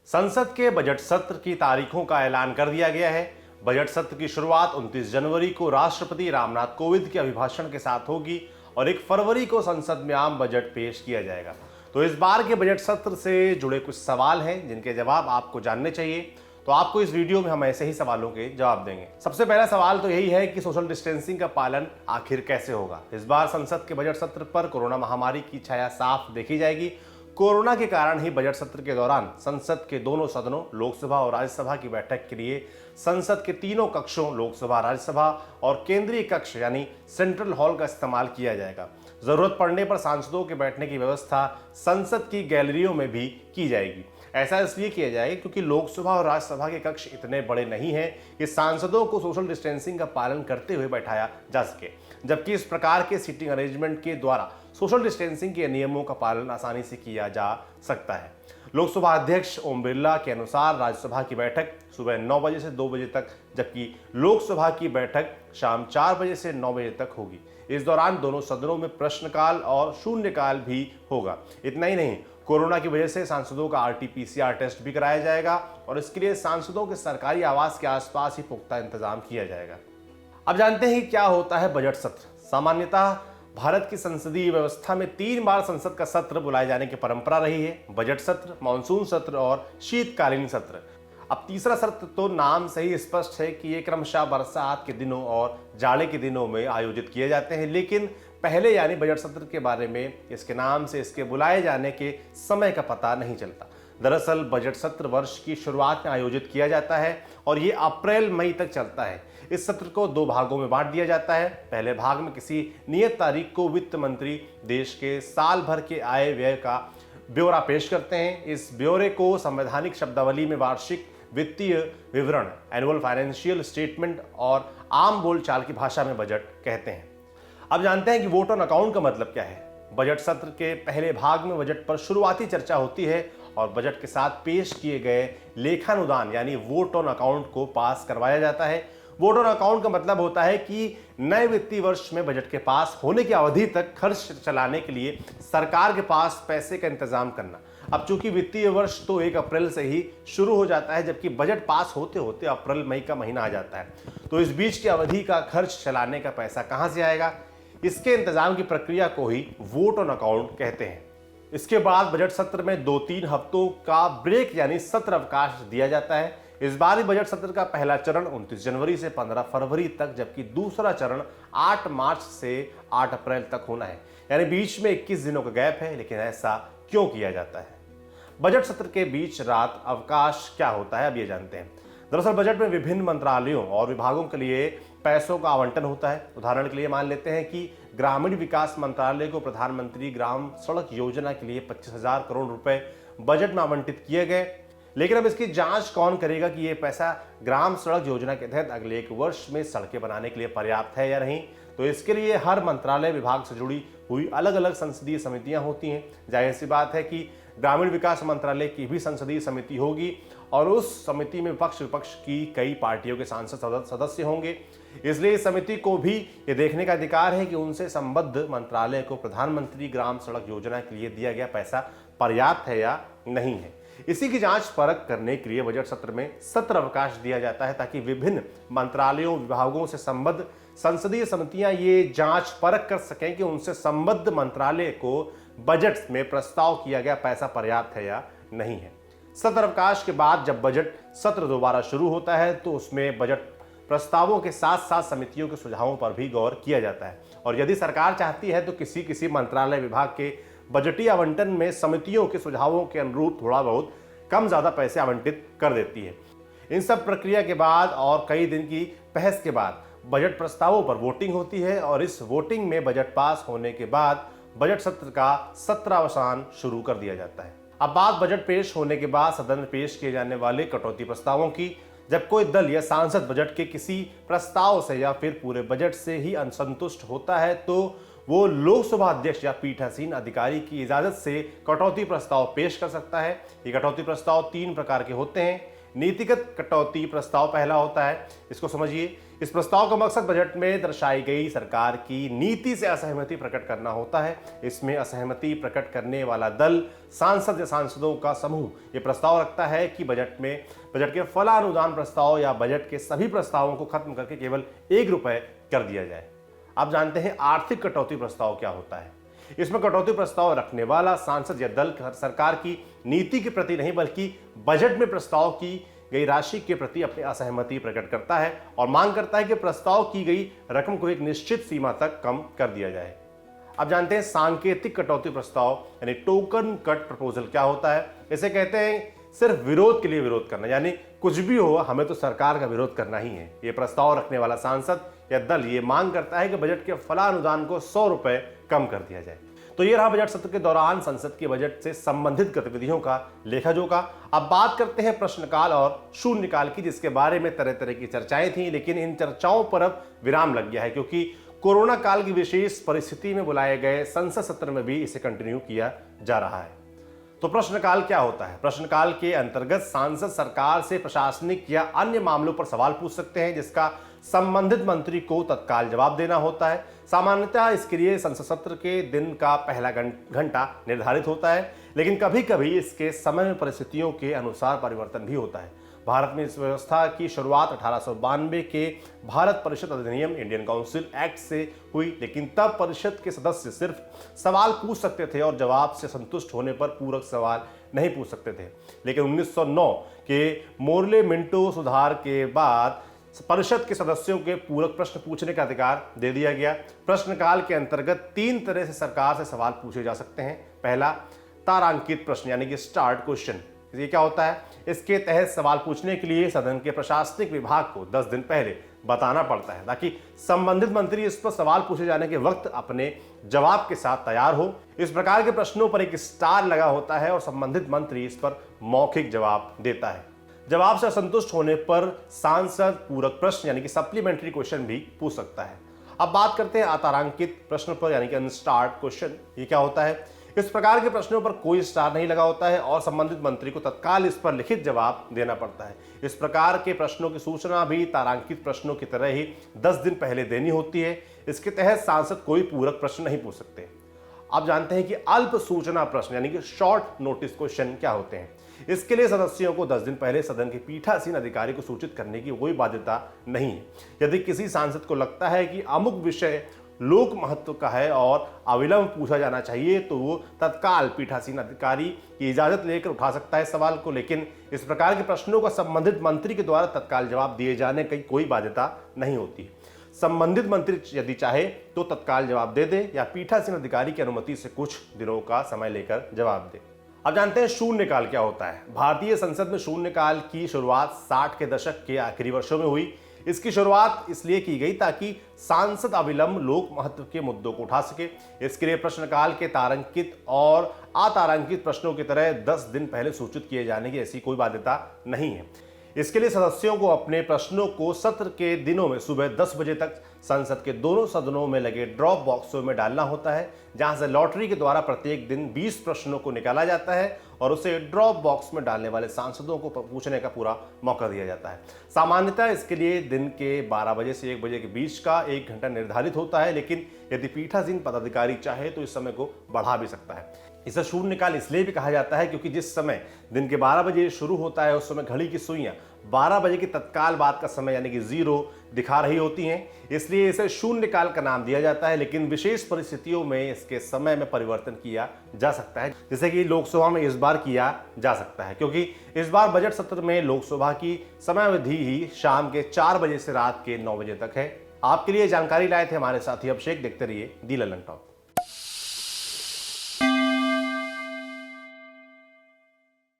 संसद के बजट सत्र की तारीखों का ऐलान कर दिया गया है। बजट सत्र की शुरुआत 29 जनवरी को राष्ट्रपति रामनाथ कोविंद के अभिभाषण के साथ होगी और 1 फरवरी को संसद में आम बजट पेश किया जाएगा। तो इस बार के बजट सत्र से जुड़े कुछ सवाल हैं जिनके जवाब आपको जानने चाहिए। तो आपको इस वीडियो में हम ऐसे ही सवालों के जवाब देंगे। सबसे पहला सवाल तो यही है कि सोशल डिस्टेंसिंग का पालन आखिर कैसे होगा। इस बार संसद के बजट सत्र पर कोरोना महामारी की छाया साफ देखी जाएगी। कोरोना के कारण ही बजट सत्र के दौरान संसद के दोनों सदनों लोकसभा और राज्यसभा की बैठक के लिए संसद के तीनों कक्षों लोकसभा, राज्यसभा और केंद्रीय कक्ष यानी सेंट्रल हॉल का इस्तेमाल किया जाएगा। जरूरत पड़ने पर सांसदों के बैठने की व्यवस्था संसद की गैलरियों में भी की जाएगी। ऐसा इसलिए किया जाएगा क्योंकि लोकसभा और राज्यसभा के कक्ष इतने बड़े नहीं हैं कि सांसदों को सोशल डिस्टेंसिंग का पालन करते हुए बैठाया जा सके, जबकि इस प्रकार के सीटिंग अरेंजमेंट के द्वारा सोशल डिस्टेंसिंग के नियमों का पालन आसानी से किया जा सकता है। लोकसभा अध्यक्ष ओम बिरला के अनुसार राज्यसभा की बैठक सुबह 9 बजे से 2 बजे तक, जबकि लोकसभा की बैठक शाम 4 बजे से 9 बजे तक होगी। इस दौरान दोनों सदनों में प्रश्नकाल और शून्यकाल भी होगा। इतना ही नहीं, कोरोना की वजह से सांसदों का RT-PCR टेस्ट भी कराया जाएगा और इसके लिए सांसदों के सरकारी आवास के आसपास ही पुख्ता इंतजाम किया जाएगा। अब जानते हैं कि क्या होता है बजट सत्र। सामान्यतः भारत की संसदीय व्यवस्था में 3 बार संसद का सत्र बुलाए जाने की परंपरा रही है: बजट सत्र, मानसून सत्र और शीतकालीन सत्र। अब तीसरा सत्र तो नाम से ही स्पष्ट है कि ये क्रमशः बरसात के दिनों और जाड़े के दिनों में आयोजित किए जाते हैं, लेकिन पहले यानी बजट सत्र के बारे में इसके नाम से इसके बुलाए जाने के समय का पता नहीं चलता। दरअसल बजट सत्र वर्ष की शुरुआत में आयोजित किया जाता है और ये अप्रैल मई तक चलता है। इस सत्र को 2 भागों में बांट दिया जाता है। पहले भाग में किसी नियत तारीख को वित्त मंत्री देश के साल भर के आय व्यय का ब्यौरा पेश करते हैं। इस ब्यौरे को संवैधानिक शब्दावली में वार्षिक वित्तीय विवरण, एनुअल फाइनेंशियल स्टेटमेंट और आम बोलचाल की भाषा में बजट कहते हैं। अब जानते हैं कि वोट ऑन अकाउंट का मतलब क्या है। बजट सत्र के पहले भाग में बजट पर शुरुआती चर्चा होती है और बजट के साथ पेश किए गए लेखानुदान यानी वोट ऑन अकाउंट को पास करवाया जाता है। वोट ऑन अकाउंट का मतलब होता है कि नए वित्तीय वर्ष में बजट के पास होने की अवधि तक खर्च चलाने के लिए सरकार के पास पैसे का इंतजाम करना। अब चूंकि वित्तीय वर्ष तो 1 अप्रैल से ही शुरू हो जाता है, जबकि बजट पास होते होते अप्रैल मई का महीना आ जाता है, तो इस बीच की अवधि का खर्च चलाने का पैसा कहां से आएगा? इसके इंतजाम की प्रक्रिया को ही वोट ऑन अकाउंट कहते हैं। इसके बाद बजट सत्र में 2-3 हफ्तों का ब्रेक यानी सत्र अवकाश दिया जाता है। इस बार बजट सत्र का पहला चरण 29 जनवरी से 15 फरवरी तक, जबकि दूसरा चरण 8 मार्च से 8 अप्रैल तक होना है, यानी बीच में 21 दिनों का गैप है। लेकिन ऐसा क्यों किया जाता है? बजट सत्र के बीच रात अवकाश क्या होता है, अब ये जानते हैं। दरअसल बजट में विभिन्न मंत्रालयों और विभागों के लिए पैसों का आवंटन होता है। उदाहरण के लिए मान लेते हैं कि ग्रामीण विकास मंत्रालय को प्रधानमंत्री ग्राम सड़क योजना के लिए 25,000 करोड़ रुपए बजट में आवंटित किए गए। लेकिन अब इसकी जांच कौन करेगा कि ये पैसा ग्राम सड़क योजना के तहत अगले 1 वर्ष में सड़कें बनाने के लिए पर्याप्त है या नहीं? तो इसके लिए हर मंत्रालय विभाग से जुड़ी हुई अलग अलग संसदीय समितियां होती हैं। जाहिर सी बात है कि ग्रामीण विकास मंत्रालय की भी संसदीय समिति होगी और उस समिति में पक्ष विपक्ष की कई पार्टियों के सांसद सदस्य होंगे। इसलिए इस समिति को भी ये देखने का अधिकार है कि उनसे संबद्ध मंत्रालय को प्रधानमंत्री ग्राम सड़क योजना के लिए दिया गया पैसा पर्याप्त है या नहीं है। इसी की जांच परख करने के लिए बजट सत्र में सत्र अवकाश दिया जाता है ताकि विभिन्न मंत्रालयों विभागों से संबद्ध संसदीय समितियां ये जांच परख कर सकें कि उनसे संबद्ध मंत्रालय को बजट में प्रस्ताव किया गया पैसा पर्याप्त है या नहीं है। सत्र अवकाश के बाद जब बजट सत्र दोबारा शुरू होता है तो उसमें बजट प्रस्तावों के साथ साथ समितियों के सुझावों पर भी गौर किया जाता है और यदि सरकार चाहती है तो किसी मंत्रालय विभाग के बजटीय आवंटन में समितियों के सुझावों के अनुरूप थोड़ा बहुत कम ज्यादा पैसे आवंटित कर देती है। इन सब प्रक्रिया के बाद और कई दिन की बहस के बाद बजट प्रस्तावों पर वोटिंग होती है और इस वोटिंग में बजट पास होने के बाद बजट सत्र का सत्रावसान शुरू कर दिया जाता है। अब बात बजट पेश होने के बाद सदन में पेश किए जाने वाले कटौती प्रस्तावों की। जब कोई दल या सांसद बजट के किसी प्रस्ताव से या फिर पूरे बजट से ही असंतुष्ट होता है तो वो लोकसभा अध्यक्ष या पीठासीन अधिकारी की इजाजत से कटौती प्रस्ताव पेश कर सकता है। ये कटौती प्रस्ताव 3 प्रकार के होते हैं। नीतिगत कटौती प्रस्ताव पहला होता है, इसको समझिए। इस प्रस्ताव का मकसद बजट में दर्शाई गई सरकार की नीति से असहमति प्रकट करना होता है। इसमें असहमति प्रकट करने वाला दल, सांसद या सांसदों का समूह ये प्रस्ताव रखता है कि बजट के फलानुदान प्रस्ताव या बजट के सभी प्रस्तावों को खत्म करके केवल ₹1 कर दिया जाए। आप जानते हैं आर्थिक कटौती प्रस्ताव क्या होता है। इसमें कटौती प्रस्ताव रखने वाला सांसद या दल सरकार की नीति के प्रति नहीं बल्कि बजट में प्रस्ताव की गई राशि के प्रति अपनी असहमति प्रकट करता है और मांग करता है कि प्रस्ताव की गई रकम को एक निश्चित सीमा तक कम कर दिया जाए। अब जानते हैं सांकेतिक कटौती प्रस्ताव यानी टोकन कट प्रपोजल क्या होता है। इसे कहते हैं सिर्फ विरोध के लिए विरोध करना, यानी कुछ भी हो हमें तो सरकार का विरोध करना ही है। ये प्रस्ताव रखने वाला सांसद या दल ये मांग करता है कि बजट के फलानुदान को ₹100 कम कर दिया जाए। तो ये रहा बजट सत्र के दौरान संसद के बजट से संबंधित गतिविधियों का लेखा जोखा। अब बात करते हैं प्रश्नकाल और शून्यकाल की, जिसके बारे में तरह तरह की चर्चाएं थी, लेकिन इन चर्चाओं पर अब विराम लग गया है क्योंकि कोरोना काल की विशेष परिस्थिति में बुलाए गए संसद सत्र में भी इसे कंटिन्यू किया जा रहा है। तो प्रश्नकाल क्या होता है? प्रश्नकाल के अंतर्गत सांसद सरकार से प्रशासनिक या अन्य मामलों पर सवाल पूछ सकते हैं जिसका संबंधित मंत्री को तत्काल जवाब देना होता है। सामान्यतः इसके लिए संसद सत्र के दिन का पहला घंटा निर्धारित होता है, लेकिन कभी कभी इसके समय में परिस्थितियों के अनुसार परिवर्तन भी होता है। भारत में इस व्यवस्था की शुरुआत 1892 के भारत परिषद अधिनियम इंडियन काउंसिल एक्ट से हुई, लेकिन तब परिषद के सदस्य सिर्फ सवाल पूछ सकते थे और जवाब से संतुष्ट होने पर पूरक सवाल नहीं पूछ सकते थे। लेकिन 1909 के मोर्ले मिंटो सुधार के बाद परिषद के सदस्यों के पूरक प्रश्न पूछने का अधिकार दे दिया गया। प्रश्नकाल के अंतर्गत 3 तरह से सरकार से सवाल पूछे जा सकते हैं। पहला, तारांकित प्रश्न यानी कि स्टार्ट क्वेश्चन। ये क्या होता है? इसके तहत सवाल पूछने के लिए सदन के प्रशासनिक विभाग को 10 दिन पहले बताना पड़ता है ताकि संबंधित मंत्री इस पर सवाल पूछे जाने के वक्त अपने जवाब के साथ तैयार हो। इस प्रकार के प्रश्नों पर एक स्टार लगा होता है और संबंधित मंत्री इस पर मौखिक जवाब देता है। जवाब से असंतुष्ट होने पर सांसद पूरक प्रश्न यानी कि सप्लीमेंट्री क्वेश्चन भी पूछ सकता है। अब बात करते हैं अतारांकित प्रश्न पर यानी कि अनस्टार्ड क्वेश्चन। ये क्या होता है? इस प्रकार के प्रश्नों पर कोई स्टार नहीं लगा होता है और संबंधित मंत्री को तत्काल इस पर लिखित जवाब देना पड़ता है। इस प्रकार के प्रश्नों की सूचना भी तारांकित प्रश्नों की तरह ही 10 दिन पहले देनी होती है। इसके तहत सांसद कोई पूरक प्रश्न नहीं पूछ सकते। आप जानते हैं कि अल्प सूचना प्रश्न यानी कि शॉर्ट नोटिस क्वेश्चन क्या होते हैं। इसके लिए सदस्यों को 10 दिन पहले सदन के पीठासीन अधिकारी को सूचित करने की कोई बाध्यता नहीं है। यदि किसी सांसद को लगता है कि अमुक विषय लोक महत्व का है और अविलंब पूछा जाना चाहिए तो वो तत्काल पीठासीन अधिकारी की इजाजत लेकर उठा सकता है सवाल को, लेकिन इस प्रकार के प्रश्नों का संबंधित मंत्री के द्वारा तत्काल जवाब दिए जाने की कोई बाध्यता नहीं होती है। संबंधित मंत्री यदि चाहे तो तत्काल जवाब दे दे या पीठासीन अधिकारी की अनुमति से कुछ दिनों का समय लेकर जवाब दे। अब जानते हैं शून्यकाल क्या होता है। भारतीय संसद में शून्यकाल की शुरुआत 60 के दशक के आखिरी वर्षों में हुई। इसकी शुरुआत इसलिए की गई ताकि सांसद अविलंब लोक महत्व के मुद्दों को उठा सके। इसके लिए प्रश्नकाल के तारांकित और अतारांकित प्रश्नों की तरह 10 दिन पहले सूचित किए जाने की ऐसी कोई बाध्यता नहीं है। इसके लिए सदस्यों को अपने प्रश्नों को सत्र के दिनों में सुबह 10 बजे तक संसद के दोनों सदनों में लगे ड्रॉप बॉक्सों में डालना होता है, जहां से लॉटरी के द्वारा प्रत्येक दिन 20 प्रश्नों को निकाला जाता है और उसे ड्रॉप बॉक्स में डालने वाले सांसदों को पूछने का पूरा मौका दिया जाता है। सामान्यतः इसके लिए दिन के 12 बजे से 1 बजे के बीच का 1 घंटा निर्धारित होता है, लेकिन यदि पीठासीन पदाधिकारी चाहे तो इस समय को बढ़ा भी सकता है। इसे शून्यकाल इसलिए भी कहा जाता है क्योंकि जिस समय दिन के 12 बजे शुरू होता है उस समय घड़ी की सुइयां 12 बजे की तत्काल बाद का समय यानी कि 0 दिखा रही होती हैं, इसलिए इसे शून्यकाल का नाम दिया जाता है। लेकिन विशेष परिस्थितियों में इसके समय में परिवर्तन किया जा सकता है, जैसे कि लोकसभा में इस बार किया जा सकता है क्योंकि इस बार बजट सत्र में लोकसभा की समयावधि ही शाम के 4 बजे से रात के 9 बजे तक है। आपके लिए जानकारी लाए थे हमारे साथी अभिषेक। देखते रहिए दी ललन टॉक।